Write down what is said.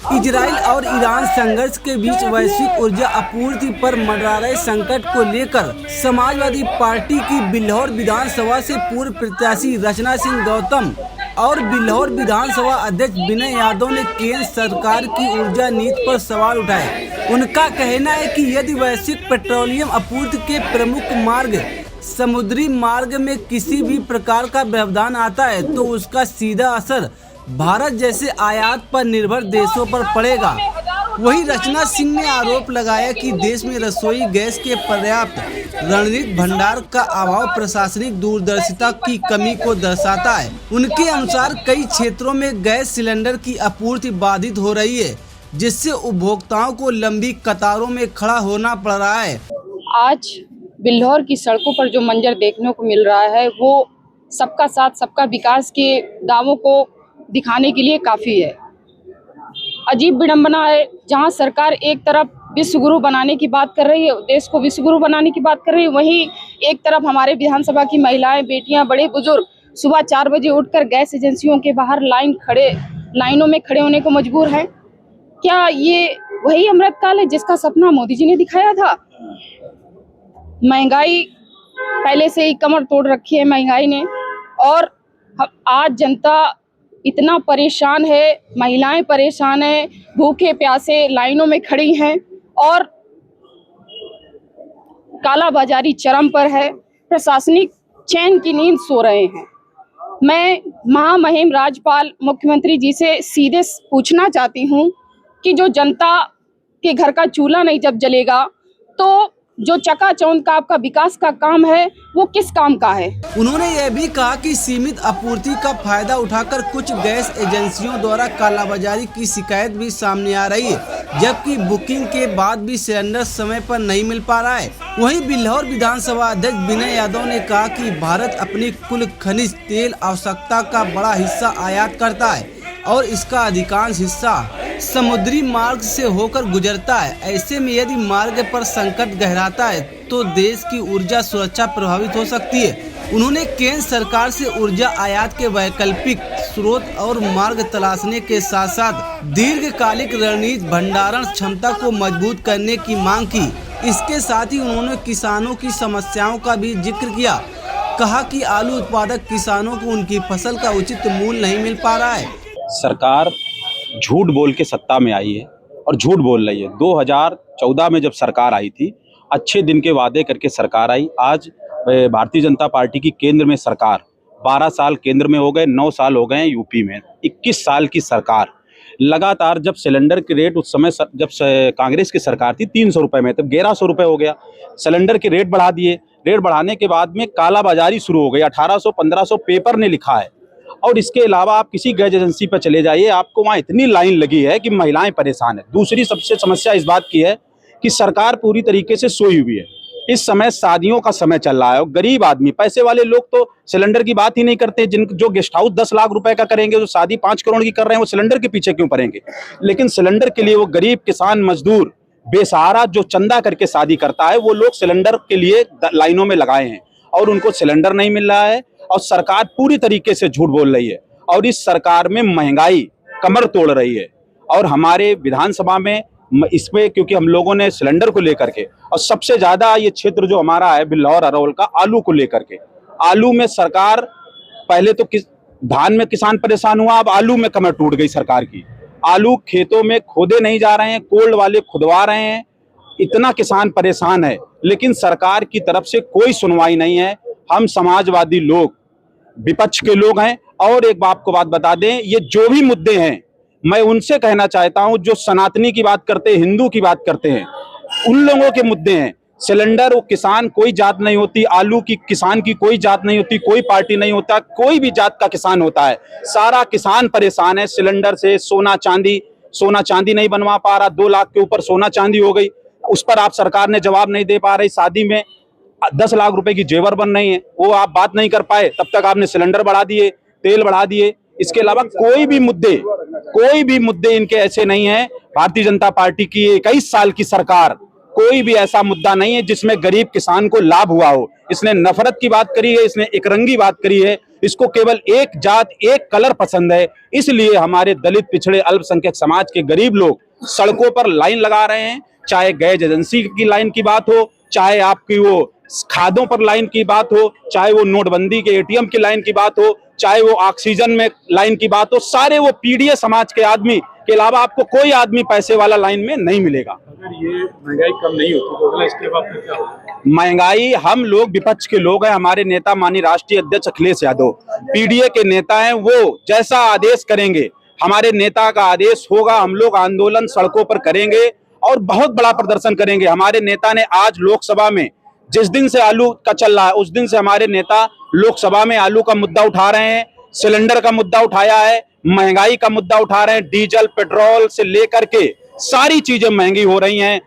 Israel और Iran संघर्ष के बीच वैश्विक ऊर्जा आपूर्ति पर मंडरा रहे संकट को लेकर समाजवादी पार्टी की बिल्हौर विधानसभा से पूर्व प्रत्याशी रचना सिंह गौतम और बिल्हौर विधानसभा अध्यक्ष विनय यादव ने केंद्र सरकार की ऊर्जा नीति पर सवाल उठाए। उनका कहना है कि यदि वैश्विक पेट्रोलियम आपूर्ति के प्रमुख मार्ग समुद्री मार्ग में किसी भी प्रकार का व्यवधान आता है तो उसका सीधा असर भारत जैसे आयात पर निर्भर देशों पर पड़ेगा। वहीं रचना सिंह ने आरोप लगाया कि देश में रसोई गैस के पर्याप्त रणनीतिक भंडार का अभाव प्रशासनिक दूरदर्शिता की कमी को दर्शाता है। उनके अनुसार कई क्षेत्रों में गैस सिलेंडर की आपूर्ति बाधित हो रही है, जिससे उपभोक्ताओं को लंबी कतारों में खड़ा होना पड़ रहा है। आज बिल्हौर की सड़कों पर जो मंजर देखने को मिल रहा है वो सबका साथ सबका विकास के दावों को दिखाने के लिए काफ़ी है। अजीब विडंबना है, जहां सरकार एक तरफ विश्व गुरु बनाने की बात कर रही है, देश को विश्व गुरु बनाने की बात कर रही है, वहीं एक तरफ हमारे विधानसभा की महिलाएं, बेटियां, बड़े बुजुर्ग सुबह 4 बजे उठकर गैस एजेंसियों के बाहर लाइनों में खड़े होने को मजबूर हैं। क्या ये वही अमृतकाल है जिसका सपना मोदी जी ने दिखाया था? महंगाई पहले से ही कमर तोड़ रखी है महंगाई ने, और आज जनता इतना परेशान है, महिलाएं परेशान हैं, भूखे प्यासे लाइनों में खड़ी हैं और कालाबाजारी चरम पर है। प्रशासनिक चैन की नींद सो रहे हैं। मैं महामहिम राज्यपाल मुख्यमंत्री जी से सीधे पूछना चाहती हूं कि जो जनता के घर का चूल्हा नहीं जब जलेगा तो जो चकाचौंध का आपका विकास का काम है वो किस काम का है? उन्होंने यह भी कहा कि सीमित आपूर्ति का फायदा उठाकर कुछ गैस एजेंसियों द्वारा कालाबाजारी की शिकायत भी सामने आ रही है, जबकि बुकिंग के बाद भी सिलेंडर समय पर नहीं मिल पा रहा है। वहीं बिल्हौर विधानसभा अध्यक्ष विनय यादव ने कहा कि भारत अपनी कुल खनिज तेल आवश्यकता का बड़ा हिस्सा आयात करता है और इसका अधिकांश हिस्सा समुद्री मार्ग से होकर गुजरता है। ऐसे में यदि मार्ग पर संकट गहराता है तो देश की ऊर्जा सुरक्षा प्रभावित हो सकती है। उन्होंने केंद्र सरकार से ऊर्जा आयात के वैकल्पिक स्रोत और मार्ग तलाशने के साथ साथ दीर्घकालिक रणनीतिक भंडारण क्षमता को मजबूत करने की मांग की। इसके साथ ही उन्होंने किसानों की समस्याओं का भी जिक्र किया। कहा कि आलू उत्पादक किसानों को उनकी फसल का उचित मूल्य नहीं मिल पा रहा है। सरकार झूठ बोल के सत्ता में आई है और झूठ बोल रही है। 2014 में जब सरकार आई थी, अच्छे दिन के वादे करके सरकार आई। आज भारतीय जनता पार्टी की केंद्र में सरकार, 12 साल केंद्र में हो गए, 9 साल हो गए हैं यूपी में, 21 साल की सरकार लगातार। जब सिलेंडर के रेट उस समय जब कांग्रेस की सरकार थी 300 रुपये में, तब 1100 रुपये हो गया। सिलेंडर के रेट बढ़ा दिए। रेट बढ़ाने के बाद में कालाबाजारी शुरू हो गई। 1800-1500 पेपर ने लिखा है। और इसके अलावा आप किसी गैस एजेंसी पर चले जाइए, आपको वहाँ इतनी लाइन लगी है कि महिलाएं परेशान है। दूसरी सबसे समस्या इस बात की है कि सरकार पूरी तरीके से सोई हुई है। इस समय शादियों का समय चल रहा है और गरीब आदमी, पैसे वाले लोग तो सिलेंडर की बात ही नहीं करते। जो गेस्ट हाउस 10 लाख रुपए का करेंगे, जो शादी 5 करोड़ की कर रहे हैं, वो सिलेंडर के पीछे क्यों पड़ेंगे? लेकिन सिलेंडर के लिए वो गरीब किसान, मजदूर, बेसहारा जो चंदा करके शादी करता है, वो लोग सिलेंडर के लिए लाइनों में लगाए हैं और उनको सिलेंडर नहीं मिल रहा है। और सरकार पूरी तरीके से झूठ बोल रही है और इस सरकार में महंगाई कमर तोड़ रही है। और हमारे विधानसभा में इसमें, क्योंकि हम लोगों ने सिलेंडर को लेकर के, और सबसे ज्यादा ये क्षेत्र जो हमारा है बिल्हौर अरवल का, आलू को लेकर के, आलू में सरकार, पहले तो धान में किसान परेशान हुआ, अब आलू में कमर टूट गई सरकार की। आलू खेतों में खोदे नहीं जा रहे हैं, कोल्ड वाले खुदवा रहे हैं। इतना किसान परेशान है, लेकिन सरकार की तरफ से कोई सुनवाई नहीं है। हम समाजवादी लोग विपक्ष के लोग हैं। और एक आपको बात बता दें, ये जो भी मुद्दे हैं, मैं उनसे कहना चाहता हूं, जो सनातनी की बात करते हैं, हिंदू की बात करते हैं, उन लोगों के मुद्दे हैं। सिलेंडर, वो किसान कोई जात नहीं होती, आलू की किसान की कोई जात नहीं होती, कोई पार्टी नहीं होता, कोई भी जात का किसान होता है। सारा किसान परेशान है सिलेंडर से। सोना चांदी नहीं बनवा पा रहा, 2 लाख के ऊपर सोना चांदी हो गई, उस पर आप सरकार ने जवाब नहीं दे पा रही। शादी में 10 लाख रुपए की जेवर बन रही है, वो आप बात नहीं कर पाए, तब तक आपने सिलेंडर बढ़ा दिए, तेल बढ़ा दिए। इसके अलावा कोई भी मुद्दे इनके ऐसे नहीं है। भारतीय जनता पार्टी की 21 साल की सरकार, कोई भी ऐसा मुद्दा नहीं है जिसमें गरीब किसान को लाभ हुआ हो। इसने नफरत की बात करी है, इसने एकरंगी बात करी है। इसको केवल एक जात एक कलर पसंद है, इसलिए हमारे दलित पिछड़े अल्पसंख्यक समाज के गरीब लोग सड़कों पर लाइन लगा रहे हैं। चाहे गैस एजेंसी की लाइन की बात हो, चाहे आपकी वो खादों पर लाइन की बात हो, चाहे वो नोटबंदी के एटीएम की लाइन की बात हो, चाहे वो ऑक्सीजन में लाइन की बात हो, सारे वो पीडीए समाज के आदमी के अलावा आपको कोई आदमी पैसे वाला लाइन में नहीं मिलेगा। अगर ये महंगाई कम नहीं होती तो अगला स्टेप आपका क्या होगा? महंगाई, हम लोग विपक्ष के लोग हैं, हमारे नेता माननीय राष्ट्रीय अध्यक्ष अखिलेश यादव पीडीए के नेता हैं, वो जैसा आदेश करेंगे, हमारे नेता का आदेश होगा, हम लोग आंदोलन सड़कों पर करेंगे और बहुत बड़ा प्रदर्शन करेंगे। हमारे नेता ने आज लोकसभा में, जिस दिन से आलू का चल रहा है उस दिन से हमारे नेता लोकसभा में आलू का मुद्दा उठा रहे हैं, सिलेंडर का मुद्दा उठाया है, महंगाई का मुद्दा उठा रहे हैं, डीजल पेट्रोल से लेकर के सारी चीजें महंगी हो रही हैं।